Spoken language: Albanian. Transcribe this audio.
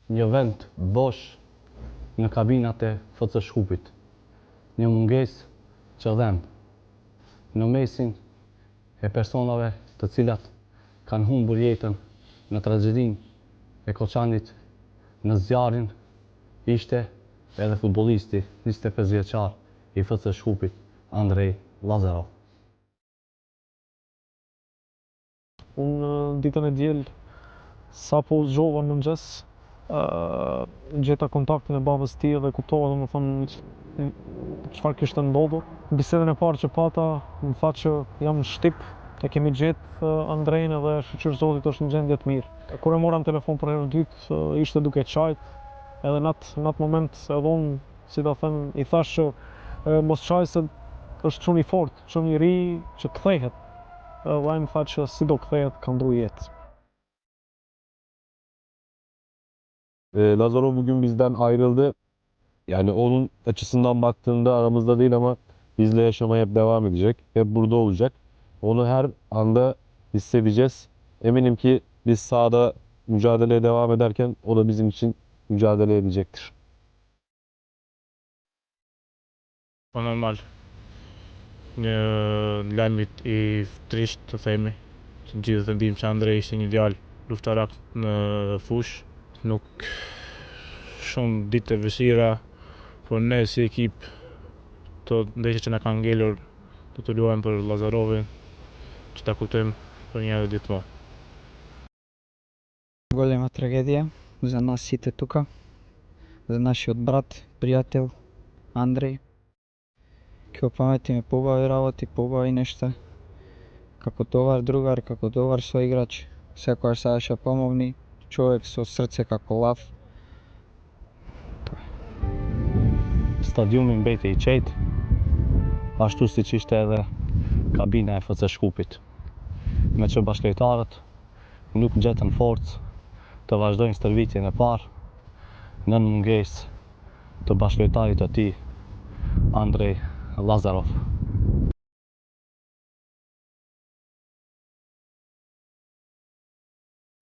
një vend bosh në kabinat e FC Shkupit, një mungesë qëdhem në mesin e personave të cilat kanë humbur jetën në tragedinë e Koçanit. Në zjarrin ishte edhe futbollisti 25 vjeçar i FC Shkupit, Andrej Lazarov. Unë ditën e diel, sa po zgjova në mëngjes, gjeta kontaktin e babës tij dhe kuptova domethënë çfarë kishte ndodhur. Bisedën e parë që pata më tha që jam në shtip, e kemi gjetë Andrejn edhe shëqyr Zotit është në gjendje të mirë. Kur e mora në telefon për herën dytë, ishte duke qajt, edhe në atë moment edhe unë, si ta them, i thash që mos qaj se është çun i fort, çun i ri që kthehet. Edhe ai më tha që si do kthehet, ka ndru jetë. Lazarov bugün bizden ayrıldı. Yani onun açısından baktığında aramızda değil ama bizle yaşamaya hep devam edecek. Hep burada olacak. Onu her anda hissedeceğiz. Eminim ki biz sahada mücadeleye devam ederken o da bizim için mücadele edecektir. Po normal. Një lajmit i trisht të themi. Që gjithë të ndim që Andrej ishte një djalë luftarak në fush. Nuk shumë ditë të vështira, por ne si ekip të ndeshje që na kanë ngelur do të luajmë për Lazarovin, që ta kujtojmë për një herë ditë më. Голема трагедия за нас сите тука, за нашиот брат, пријател Андреј. Ќе опаметиме побави работи, побави нешта. Како добар другар, како добар соиграч, секогаш сакаше помогни, човек со срце како лав. Stadiumi mbeti i qetë, ashtu siç ishte edhe kabina e FC Shkupit, me që bashkëlojtarët nuk gjetën forcë të vazhdojnë stërvitjen e parë nën mungesë të bashkëlojtarit të tij, Andrej Lazarov.